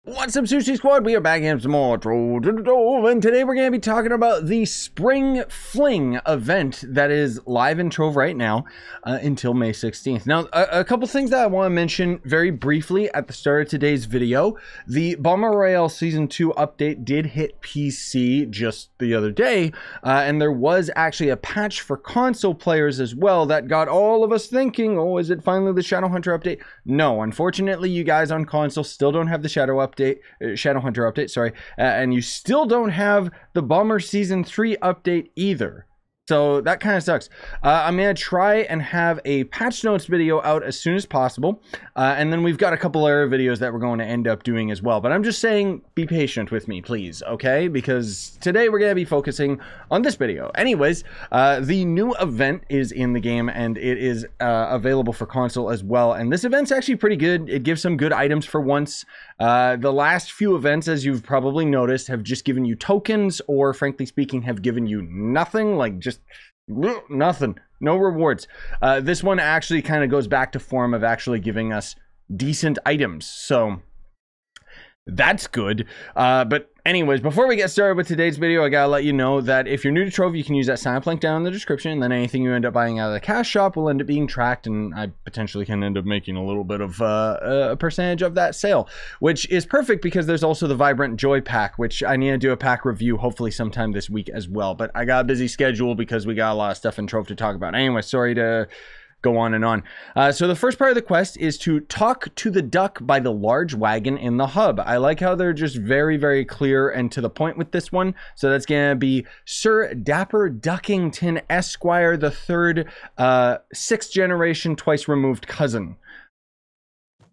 What's up, Sushi Squad? We are back in some more Troll to the Dove, and today we're going to be talking about the Spring Fling event that is live in Trove right now until May 16th. Now, a couple things that I want to mention very briefly at the start of today's video. The Bomber Royale Season 2 update did hit PC just the other day, and there was actually a patch for console players as well that got all of us thinking, oh, is it finally the Shadowhunter update? No, unfortunately, you guys on console still don't have the Shadowhunter update, sorry, and you still don't have the Bomber Season 3 update either. So that kind of sucks. I'm going to try and have a patch notes video out as soon as possible. And then we've got a couple other videos that we're going to end up doing as well. But I'm just saying, be patient with me, please, okay? Because today we're going to be focusing on this video. Anyways, the new event is in the game and it is available for console as well. And this event's actually pretty good. It gives some good items for once. The last few events, as you've probably noticed, have just given you tokens, or frankly speaking, have given you nothing, like just nothing, no rewards. This one actually kind of goes back to form of actually giving us decent items, so that's good. But anyways, before we get started with today's video, I gotta let you know that if you're new to Trove, you can use that sign up link down in the description, and then anything you end up buying out of the cash shop will end up being tracked, and I potentially can end up making a little bit of a percentage of that sale, which is perfect because there's also the Vibrant Joy pack, which I need to do a pack review hopefully sometime this week as well. But I got a busy schedule because we got a lot of stuff in Trove to talk about. Anyway, sorry to go on and on. So the first part of the quest is to talk to the duck by the large wagon in the hub. I like how they're just very, very clear and to the point with this one. So that's going to be Sir Dapper Duckington Esquire the Third, 6th generation, twice removed cousin.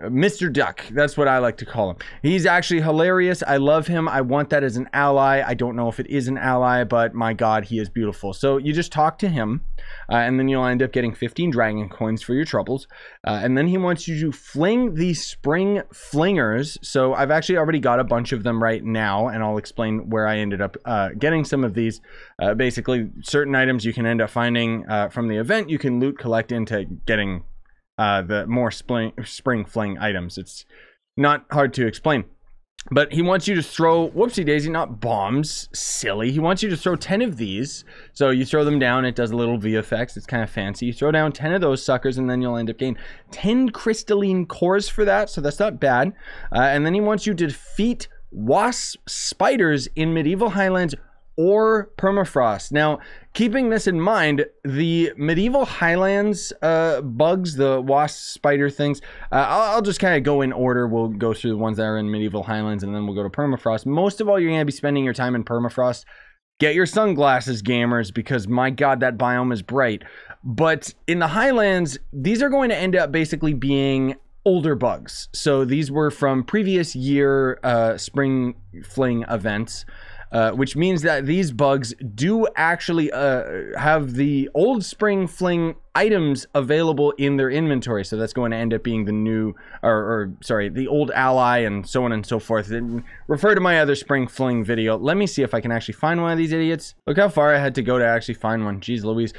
Mr. Duck, that's what I like to call him. He's actually hilarious. I love him. I want that as an ally. I don't know if it is an ally, but my god, he is beautiful. So you just talk to him, and then you'll end up getting 15 dragon coins for your troubles. And then he wants you to fling the spring flingers. So I've actually already got a bunch of them right now, and I'll explain where I ended up getting some of these. Basically, certain items you can end up finding from the event, you can loot, collect into getting the more spring fling items. It's not hard to explain, but he wants you to throw, whoopsie daisy, not bombs, silly. He wants you to throw 10 of these. So you throw them down, it does a little VFX, it's kind of fancy. You throw down 10 of those suckers, and then you'll end up getting 10 crystalline cores for that, so that's not bad. And then he wants you to defeat wasp spiders in Medieval Highlands or permafrost. Now, keeping this in mind, the Medieval Highlands bugs, the wasp spider things, I'll just kind of go in order. We'll go through the ones that are in Medieval Highlands, and then we'll go to permafrost. Most of all, you're going to be spending your time in permafrost. Get your sunglasses, gamers, because my god, that biome is bright. But in the Highlands, these are going to end up basically being older bugs. So these were from previous year spring fling events. Which means that these bugs do actually have the old spring fling items available in their inventory. So that's going to end up being the new, sorry, the old ally and so on and so forth. And refer to my other spring fling video. Let me see if I can actually find one of these idiots. Look how far I had to go to actually find one. Jeez Louise.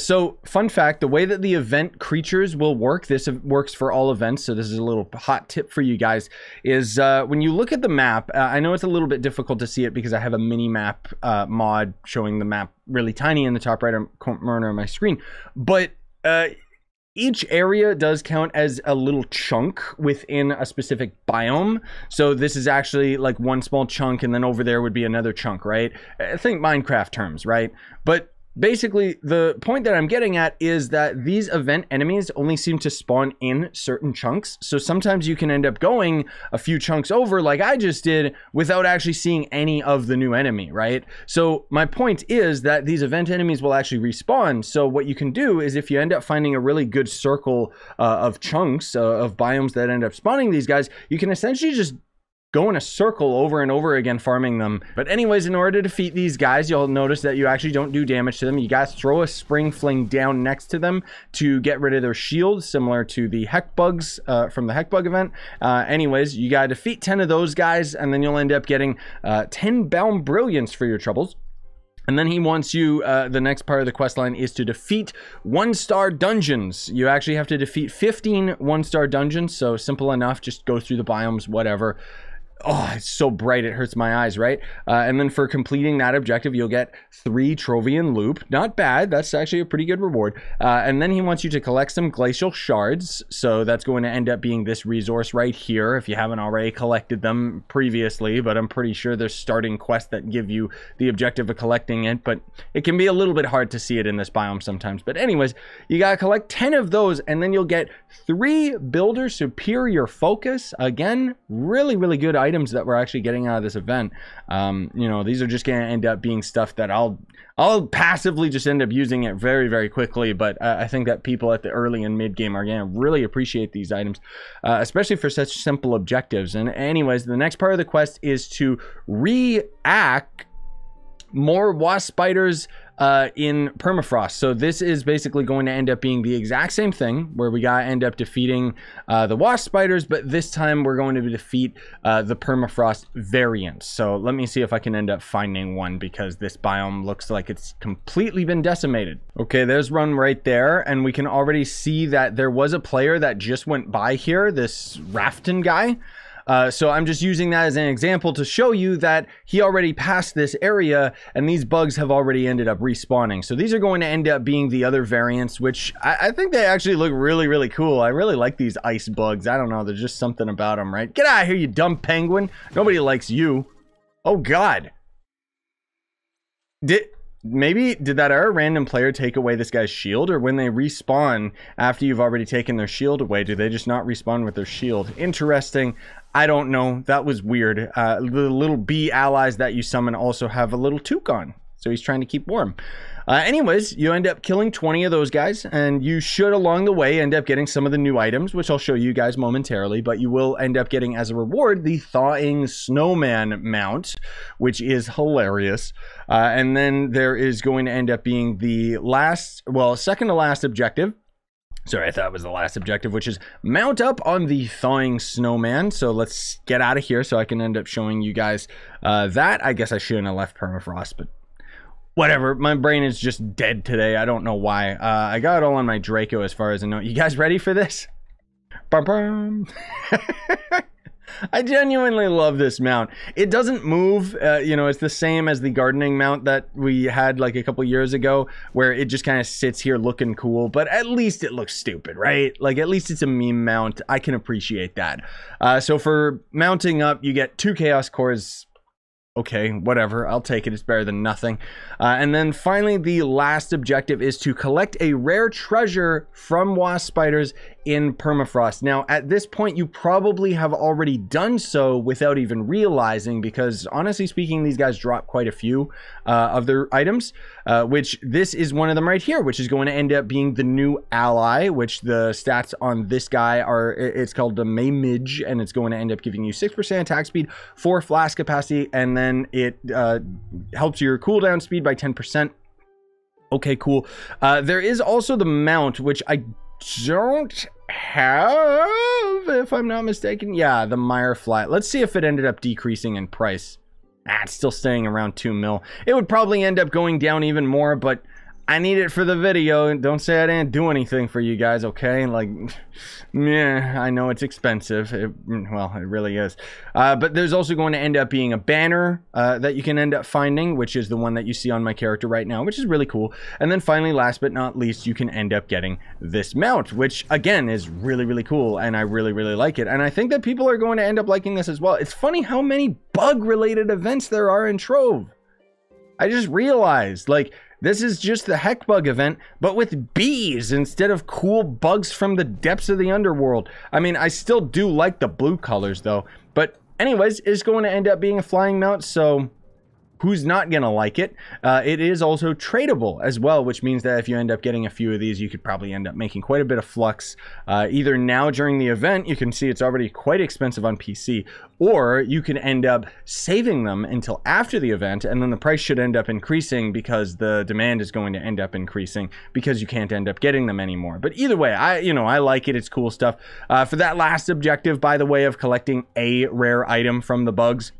So fun fact, the way that the event creatures will work, this works for all events. So this is a little hot tip for you guys, is when you look at the map, I know it's a little bit difficult to see it because I have a mini map mod showing the map really tiny in the top right corner of my screen, but each area does count as a little chunk within a specific biome. So this is actually like one small chunk, and then over there would be another chunk, right? Think Minecraft terms, right? But basically, the point that I'm getting at is that these event enemies only seem to spawn in certain chunks. So sometimes you can end up going a few chunks over, like I just did, without actually seeing any of the new enemy, right? So my point is that these event enemies will actually respawn. So what you can do is, if you end up finding a really good circle of chunks of biomes that end up spawning these guys, you can essentially just go in a circle over and over again, farming them. But anyways, in order to defeat these guys, you'll notice that you actually don't do damage to them. You guys throw a spring fling down next to them to get rid of their shields, similar to the heck bugs from the heck bug event. Anyways, you gotta defeat 10 of those guys, and then you'll end up getting 10 Balm Brilliance for your troubles. And then he wants you, the next part of the quest line is to defeat 1-star dungeons. You actually have to defeat 15 1-star dungeons, so simple enough, just go through the biomes, whatever. Oh, it's so bright it hurts my eyes, right? And then for completing that objective, you'll get 3 Trovian Loop. Not bad. That's actually a pretty good reward. And then he wants you to collect some Glacial Shards. So that's going to end up being this resource right here, if you haven't already collected them previously. But I'm pretty sure there's starting quests that give you the objective of collecting it. But it can be a little bit hard to see it in this biome sometimes. But anyways, you got to collect 10 of those, and then you'll get 3 Builder Superior Focus. Again, really, really good items that we're actually getting out of this event. You know, these are just going to end up being stuff that I'll passively just end up using it very, very quickly. But I think that people at the early and mid game are going to really appreciate these items, especially for such simple objectives. And anyways, the next part of the quest is to react more wasp spiders in permafrost. So this is basically going to end up being the exact same thing, where we gotta end up defeating the wasp spiders, but this time we're going to defeat the permafrost variants. So let me see if I can end up finding one, because this biome looks like it's completely been decimated. Okay, there's one right there, and we can already see that there was a player that just went by here, this Rafton guy. So I'm just using that as an example to show you that he already passed this area, and these bugs have already ended up respawning. So these are going to end up being the other variants, which I think they actually look really, really cool. I really like these ice bugs. I don't know, there's just something about them, right? Get out of here, you dumb penguin. Nobody likes you. Oh God. Did that our random player take away this guy's shield, or when they respawn after you've already taken their shield away, do they just not respawn with their shield? Interesting. I don't know. That was weird. The little bee allies that you summon also have a little toucan, so he's trying to keep warm. Anyways, you end up killing 20 of those guys, and you should along the way end up getting some of the new items, which I'll show you guys momentarily, but you will end up getting as a reward the Thawing Snowman mount, which is hilarious. And then there is going to end up being the last, well, second to last objective. Sorry, I thought it was the last objective, which is mount up on the Thawing Snowman. So let's get out of here so I can end up showing you guys that. I guess I shouldn't have left permafrost, but whatever. My brain is just dead today. I don't know why. I got it all on my Draco as far as I know. You guys ready for this? Bum, bum. I genuinely love this mount. It doesn't move, you know, it's the same as the gardening mount that we had like a couple years ago, where it just kind of sits here looking cool, but at least it looks stupid, right? Like, at least it's a meme mount. I can appreciate that. So for mounting up, you get 2 chaos cores. Okay, whatever, I'll take it. It's better than nothing. And then finally, the last objective is to collect a rare treasure from wasp spiders in permafrost. Now, at this point, you probably have already done so without even realizing, because honestly speaking, these guys drop quite a few of their items, which this is one of them right here, which is going to end up being the new ally, which the stats on this guy are, it's called the Maymidge, and it's going to end up giving you 6% attack speed, 4 flask capacity, and then it helps your cooldown speed by 10%. Okay, cool. There is also the mount, which I don't have, if I'm not mistaken. Yeah, the Mirefly. Let's see if it ended up decreasing in price. It's still staying around 2 mil. It would probably end up going down even more, but I need it for the video. Don't say I didn't do anything for you guys, okay? Like, yeah, I know it's expensive. Well, it really is. But there's also going to end up being a banner that you can end up finding, which is the one that you see on my character right now, which is really cool. And then finally, last but not least, you can end up getting this mount, which again is really, really cool, and I really, really like it. And I think that people are going to end up liking this as well. It's funny how many bug-related events there are in Trove. I just realized, like, this is just the Heck Bug event, but with bees instead of cool bugs from the depths of the underworld. I mean, I still do like the blue colors though. But anyways, it's going to end up being a flying mount, so who's not gonna like it? It is also tradable as well, which means that if you end up getting a few of these, you could probably end up making quite a bit of flux. Either now during the event, you can see it's already quite expensive on PC, or you can end up saving them until after the event, and then the price should end up increasing because the demand is going to end up increasing because you can't end up getting them anymore. But either way, I like it. It's cool stuff. For that last objective, by the way, of collecting a rare item from the bugs,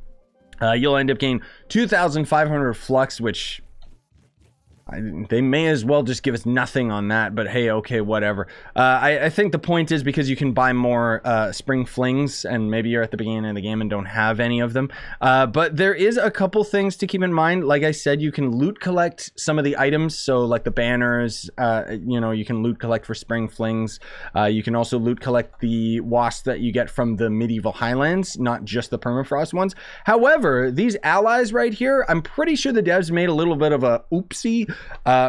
you'll end up getting 2,500 flux, which They may as well just give us nothing on that, but hey, okay, whatever. I think the point is because you can buy more spring flings, and maybe you're at the beginning of the game and don't have any of them. But there is a couple things to keep in mind. Like I said, you can loot collect some of the items, so like the banners, you know, you can loot collect for spring flings. You can also loot collect the wasps that you get from the medieval highlands, not just the permafrost ones. However, these allies right here, I'm pretty sure the devs made a little bit of a oopsie.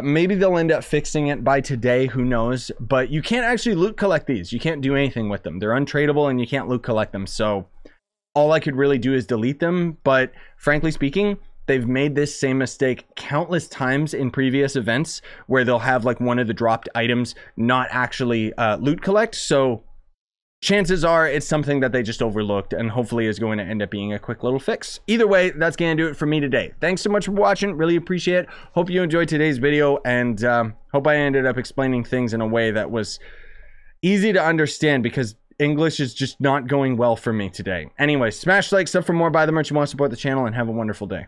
Maybe they'll end up fixing it by today, who knows, but you can't actually loot collect these. You can't do anything with them. They're untradeable and you can't loot collect them. So all I could really do is delete them. But frankly speaking, they've made this same mistake countless times in previous events where they'll have like one of the dropped items not actually loot collect. So chances are it's something that they just overlooked and hopefully is going to end up being a quick little fix. Either way, that's going to do it for me today. Thanks so much for watching. Really appreciate it. Hope you enjoyed today's video, and hope I ended up explaining things in a way that was easy to understand, because English is just not going well for me today. Anyway, smash like, sub for more, buy the merch you want, support the channel, and have a wonderful day.